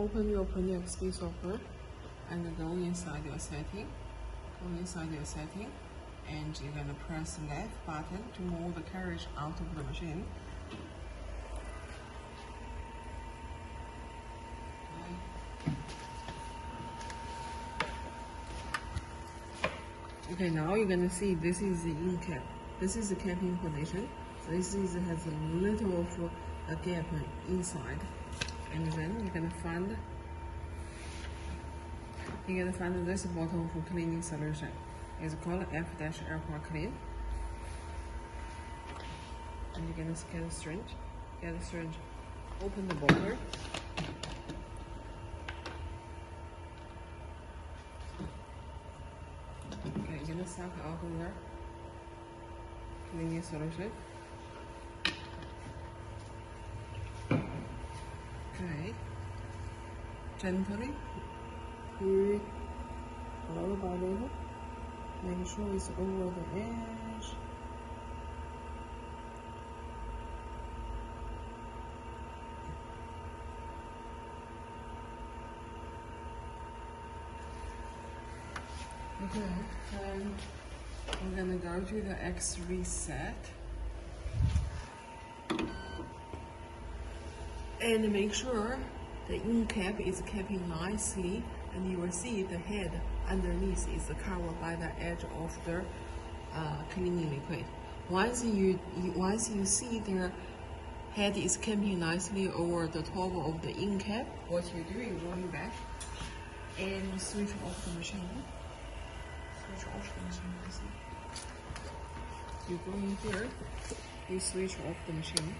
open your Printhead speed software and go inside your setting. And you're gonna press left button to move the carriage out of the machine. Okay, now you're gonna see this is the in cap. This is the capping position. So this has a little of a gap inside, and then you're gonna find this bottle for cleaning solution. It's called F-Alpha Clean. And you're gonna get a syringe, open the bottle. Okay, you're gonna suck out the cleaning solution. Okay, gently, little by little, make sure it's over the edge. Okay, then we're gonna go to the X reset and make sure the in cap is capping nicely, and you will see the head underneath is covered by the edge of the cleaning liquid. Once you see the head is capping nicely over the top of the in cap, what you do is going back and switch off the machine. You go in here, you switch off the machine.